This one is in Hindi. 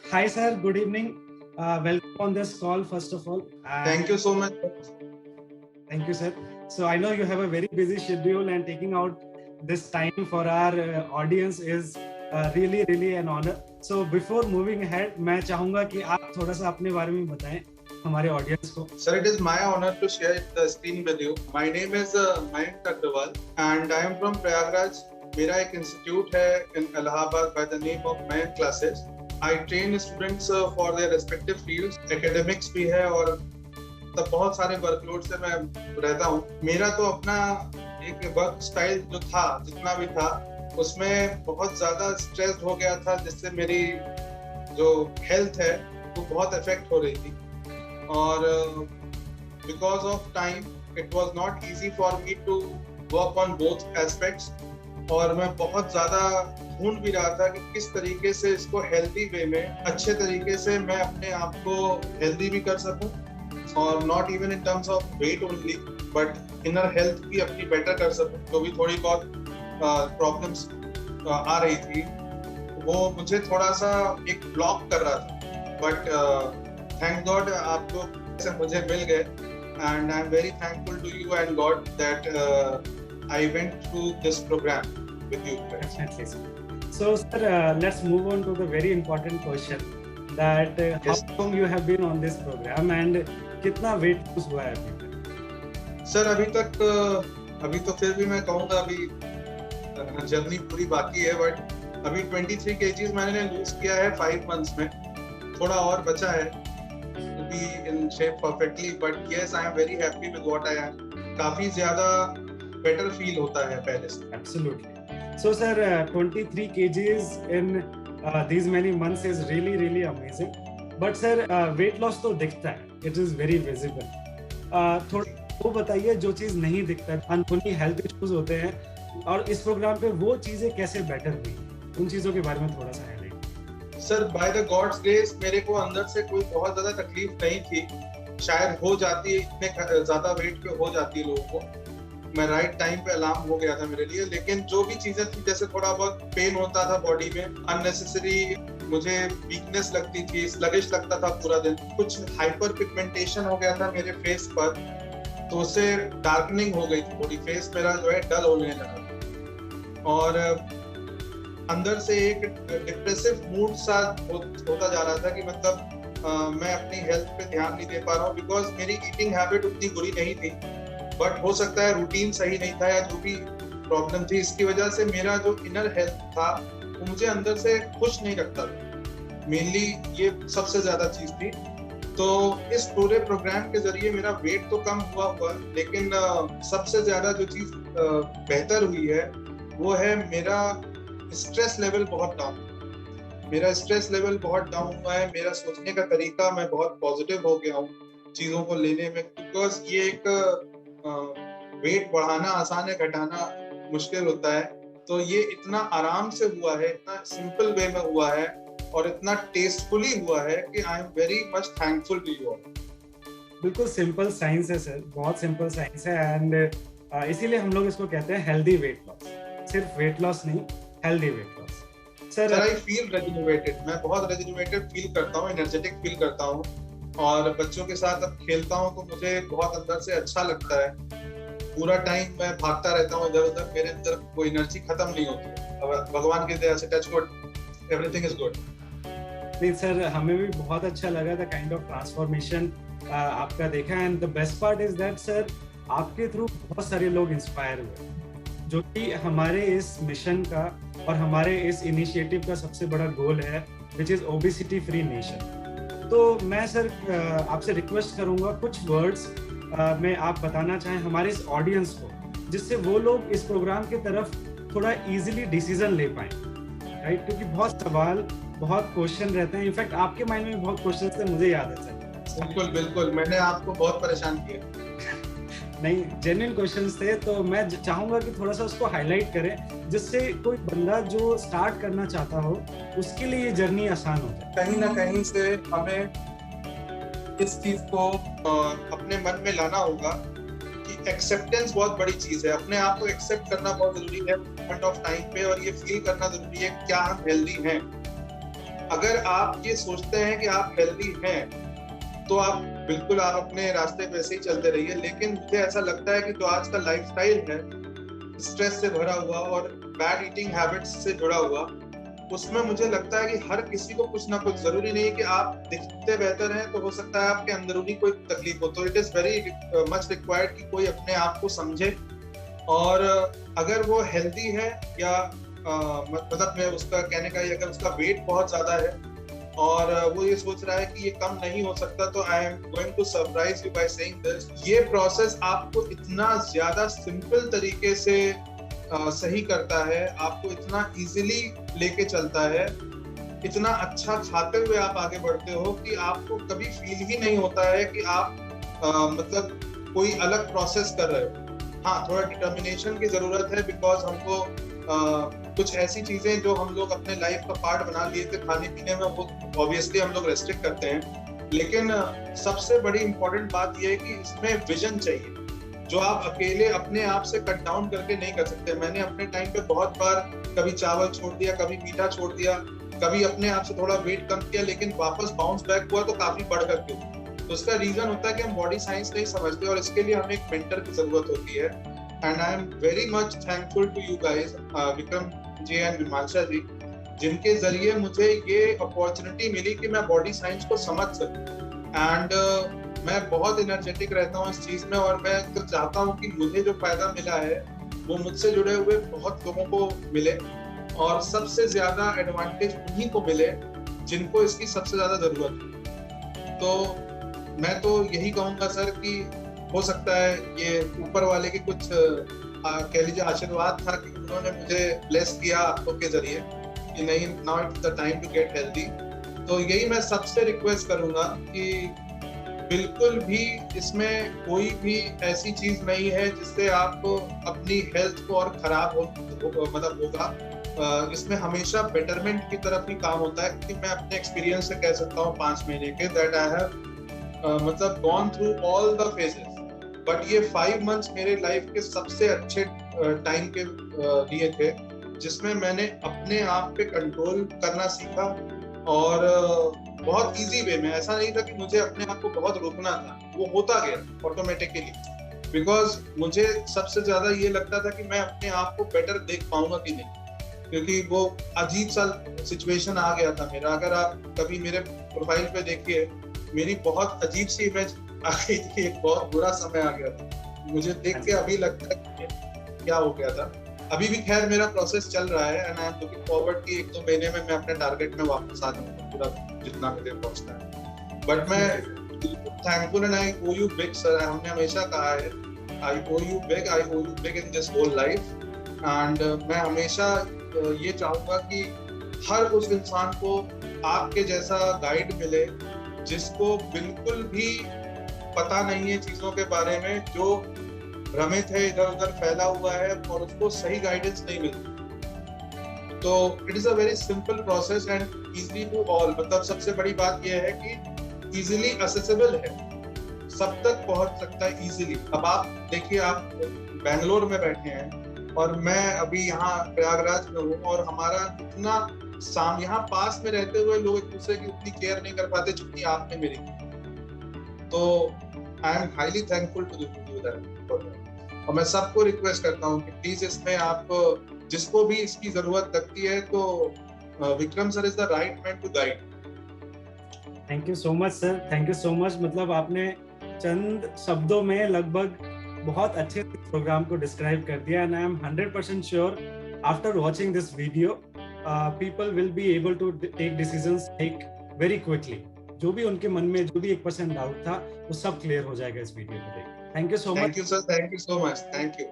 Hi, sir. Good evening. Welcome on this call, first of all. Thank you so much. Thank you, sir. So I know you have a very busy schedule, and taking out this time for our audience is really an honor. So before moving ahead, मैं चाहूँगा कि आप थोड़ा सा अपने बारे में बताएं हमारे audience को. Sir, it is my honor to share the screen with you. My name is Mayank Agrawal and I am from Prayagraj. मेरा एक institute है in Allahabad by the name of Mayank Classes. I train students for their respective fields. Academics भी है और तब बहुत सारे वर्कलोड से मैं रहता हूँ. मेरा तो अपना एक वर्क स्टाइल जो था, जितना भी था, उसमें बहुत ज़्यादा स्ट्रेस हो गया था, जिससे मेरी जो हेल्थ है वो बहुत अफेक्ट हो रही थी. और because of time it was not easy for me to work on both aspects. और मैं बहुत ज़्यादा ढूंढ भी रहा था कि किस तरीके से इसको हेल्दी वे में, अच्छे तरीके से मैं अपने आप को हेल्दी भी कर सकूं, और not even in terms of weight only but inner health भी अपनी बेटर कर सकूं. तो भी थोड़ी बहुत प्रॉब्लम्स आ रही थी, वो मुझे थोड़ा सा एक ब्लॉक कर रहा था. बट थैंक गॉड आप लोग से मुझे मिल गए, and I am very thankful to you and God that I went through this program with you. Definitely, sir. So, sir, let's move on to the very important question that Yes. how long you have been on this program and कितना weight lose हुआ है अभी तक? Sir, अभी तो फिर भी मैं कहूँगा अभी जर्नी पूरी बाकी है, बट अभी 23 kgs मैंने लूज किया है 5 months में. थोड़ा और बचा है to be in shape perfectly, but yes, I am very happy with what I am. काफी ज्यादा बेटर फील होता है पहले से. Absolutely. So, sir, 23 kgs in these many months is really amazing. But sir, weight loss तो दिखता है. It is very visible. थोड़ा वो बताइए जो चीज़ नहीं दिखता है, अनहोनी हेल्थ इश्यूज होते हैं, और इस प्रोग्राम पे वो चीज़ें कैसे बेटर हुई, उन चीज़ों के बारे में थोड़ा सा highlight. Sir, by the gods grace मेरे को अंदर से कोई बहुत ज्यादा तकलीफ नहीं थी. शायद हो जाती है, इतने ज्यादा वेट पे हो जाती है लोगों को. मैं राइट टाइम पे अलार्म हो गया था मेरे लिए. लेकिन जो भी चीजें थी, जैसे थोड़ा बहुत पेन होता था बॉडी में, अननेसेसरी मुझे वीकनेस लगती थी, स्लगिश लगता था पूरा दिन, कुछ हाइपर पिगमेंटेशन हो गया था मेरे फेस पर, तो उससे डार्कनिंग हो गई थी पूरी. फेस मेरा जो है डल होने लगा, और अंदर से एक डिप्रेसिव मूड सा होता जा रहा था कि मतलब मैं अपनी हेल्थ पे ध्यान नहीं दे पा रहा हूँ, बिकॉज मेरी ईटिंग हैबिट उतनी बुरी नहीं थी, बट हो सकता है रूटीन सही नहीं था या जो भी प्रॉब्लम थी, इसकी वजह से मेरा जो इनर हेल्थ था वो मुझे अंदर से खुश नहीं रखता. मेनली ये सबसे ज्यादा चीज थी. तो इस पूरे प्रोग्राम के जरिए मेरा वेट तो कम हुआ, लेकिन सबसे ज्यादा जो चीज बेहतर हुई है वो है मेरा स्ट्रेस लेवल बहुत डाउन. मेरा स्ट्रेस लेवल बहुत डाउन हुआ है. मेरा सोचने का तरीका, मैं बहुत पॉजिटिव हो गया हूँ चीजों को लेने में, बिकॉज ये एक वेट बढ़ाना आसान है, घटाना मुश्किल होता है. तो ये इतना आराम से हुआ है, इतना सिंपल वे में हुआ है, और इतना टेस्टफुली हुआ है कि I am very much thankful to you all. बिल्कुल सिंपल साइंस है सर, बहुत सिंपल साइंस है, एंड इसीलिए हम लोग इसको कहते हैं हेल्दी वेट लॉस. सिर्फ वेट लॉस नहीं, healthy weight loss. Sir, I feel rejuvenated. मैं बहुत रेजुवेटेड फील करता हूँ, एनर्जेटिक फील करता हूँ, और बच्चों के साथ अब खेलता हूँ तो मुझे बहुत अंदर से अच्छा लगता है. पूरा टाइम मैं भागता रहता हूँ इधर उधर, मेरे अंदर कोई एनर्जी खत्म नहीं होती. भगवान की दया से, touch wood, everything is good. नहीं सर, हमें भी बहुत अच्छा लगा था काइंड ऑफ ट्रांसफॉर्मेशन आपका देखा, and the best part is that sir, आपके थ्रू बहुत सारे लोग इंस्पायर हुए, जो कि हमारे इस मिशन का और हमारे इस इनिशिएटिव का सबसे बड़ा गोल है, which is obesity free nation. तो मैं सर आपसे रिक्वेस्ट करूंगा कुछ वर्ड्स में आप बताना चाहें हमारे इस ऑडियंस को, जिससे वो लोग इस प्रोग्राम की तरफ थोड़ा इजीली डिसीजन ले पाएं, राइट? क्योंकि बहुत सवाल, बहुत क्वेश्चन रहते हैं. इनफैक्ट आपके माइंड में बहुत क्वेश्चन थे, मुझे याद है सर. बिल्कुल, मैंने आपको बहुत परेशान किया. नहीं, जेन्युइन क्वेश्चंस थे, तो मैं चाहूंगा कि थोड़ा सा उसको हाईलाइट करें, जिससे कोई बंदा जो स्टार्ट करना चाहता हो उसके लिए ये जर्नी आसान हो जाए. कहीं ना कहीं से हमें इस चीज को अपने मन में लाना होगा कि एक्सेप्टेंस बहुत बड़ी चीज है. अपने आप को एक्सेप्ट करना बहुत जरूरी है मोमेंट ऑफ टाइम पे, और ये फील करना जरूरी है क्या हम हेल्दी हैं. अगर आप ये सोचते हैं कि आप हेल्दी हैं तो आप बिल्कुल आप अपने रास्ते पे ऐसे ही चलते रहिए, लेकिन मुझे ऐसा लगता है कि जो आज का लाइफस्टाइल है स्ट्रेस से भरा हुआ और बैड ईटिंग हैबिट्स से जुड़ा हुआ, उसमें मुझे लगता है कि हर किसी को कुछ ना कुछ, जरूरी नहीं है कि आप दिखते बेहतर हैं तो हो सकता है आपके अंदरूनी कोई तकलीफ हो, तो it is very much required कि कोई अपने आप को समझे। और अगर वो हेल्दी है या मतलब मैं उसका कहने का, अगर उसका वेट बहुत ज्यादा है और वो ये सोच रहा है कि ये कम नहीं हो सकता, तो I am going to surprise you by saying this, ये प्रोसेस आपको इतना ज्यादा सिंपल तरीके से सही करता है, आपको इतना इजीली लेके चलता है, इतना अच्छा खाते हुए आप आगे बढ़ते हो कि आपको कभी फील ही नहीं होता है कि आप मतलब कोई अलग प्रोसेस कर रहे हो। हाँ, थोड़ा डिटर्मिनेशन की जरूरत है, बिकॉज हमको कुछ ऐसी चीजें जो हम लोग अपने लाइफ का पार्ट बना लिए थे खाने पीने में, वो ऑब्वियसली हम लोग रेस्ट्रिक्ट करते हैं, लेकिन सबसे बड़ी इंपॉर्टेंट बात यह है कि इसमें विजन चाहिए जो आप अकेले अपने आप से कट डाउन करके नहीं कर सकते। मैंने अपने टाइम पे बहुत बार कभी चावल छोड़ दिया, कभी मीठा छोड़ दिया, कभी अपने आप से थोड़ा वेट कम किया, लेकिन वापस बाउंस बैक हुआ तो काफी बढ़ करके। तो उसका रीजन होता है कि हम बॉडी साइंस नहीं समझते और इसके लिए हमें एक मेंटर की जरूरत होती है। And I am very much thankful to you guys, Vikram ji and Vimansha ji, जिनके जरिए मुझे ये अपॉर्चुनिटी मिली कि मैं बॉडी साइंस को समझ सकूं। एंड मैं बहुत एनर्जेटिक रहता हूँ इस चीज में, और मैं तो चाहता हूँ कि मुझे जो फायदा मिला है वो मुझसे जुड़े हुए बहुत लोगों को मिले, और सबसे ज्यादा एडवांटेज उन्हीं को मिले जिनको इसकी सबसे ज्यादा जरूरत है। तो मैं तो यही कहूंगा सर कि हो सकता है ये ऊपर वाले के कुछ कह लीजिए आशीर्वाद था कि उन्होंने मुझे ब्लेस किया आपको के जरिए कि नहीं, now it's the time to get healthy. तो यही मैं सबसे रिक्वेस्ट करूंगा कि बिल्कुल भी इसमें कोई भी ऐसी चीज नहीं है जिससे आप अपनी हेल्थ को और खराब मतलब होगा। इसमें हमेशा बेटरमेंट की तरफ ही काम होता है, क्योंकि मैं अपने एक्सपीरियंस से कह सकता हूँ 5 महीने के, दैट आई हैव मतलब gone through all the phases, but ये 5 मंथ्स मेरे लाइफ के सबसे अच्छे टाइम के लिए थे, जिसमें मैंने अपने आप पे कंट्रोल करना सीखा, और बहुत इजी वे में। ऐसा नहीं था कि मुझे अपने आप को बहुत रोकना था, वो होता गया ऑटोमेटिकली, बिकॉज मुझे सबसे ज्यादा ये लगता था कि मैं अपने आप को बेटर देख पाऊंगा कि नहीं, क्योंकि वो अजीब सा सिचुएशन आ गया था मेरा। अगर आप कभी मेरे प्रोफाइल पे देखिए, मेरी बहुत अजीब सी इमेज आ गई थी, एक बहुत बुरा समय आ गया था मुझे देख के। अभी लगता है कि क्या हो गया था। अभी भी खैर मेरा प्रोसेस चल रहा है, and I am looking forward कि 1-2 महीने में मैं अपने टारगेट में वापस आ जाऊंगा, पूरा जितना मुझे पहुंचना है। बट मैं thankful and I owe you big sir, हमने हमेशा कहा है I owe you big in this whole life. And मैं हमेशा ये चाहूंगा कि हर उस इंसान को आपके जैसा गाइड मिले जिसको बिल्कुल भी पता नहीं है चीजों के बारे में, जो भ्रमित है, इधर उधर फैला हुआ है और उसको सही गाइडेंस नहीं मिलती। तो it is a very simple process and easily to all. मतलब सबसे बड़ी बात यह है कि इजीली असेसेबल है, सब तक पहुंच सकता है इजीली। अब आप देखिए, आप बेंगलोर में बैठे हैं और मैं अभी यहाँ प्रयागराज में हूँ, और हमारा इतना यहाँ पास में रहते हुए लोग एक दूसरे की उतनी केयर नहीं कर पाते जितनी आपने मेरी। तो I am highly thankful to you that. और मैं सबको रिक्वेस्ट करता हूँ कि प्लीज इसमें आप जिसको भी इसकी जरूरत लगती है, तो Vikram sir is the right man to guide. Thank you so much sir, thank you so much. मतलब आपने चंद शब्दों में लगभग बहुत अच्छे प्रोग्राम को डिस्क्राइब कर दिया, and I am 100% sure after watching this video people will be able to take decisions very quickly. जो भी उनके मन में जो भी 1% डाउट था, वो सब क्लियर हो जाएगा इस वीडियो को देख। Thank you so much. Thank you sir, thank you so much, thank you.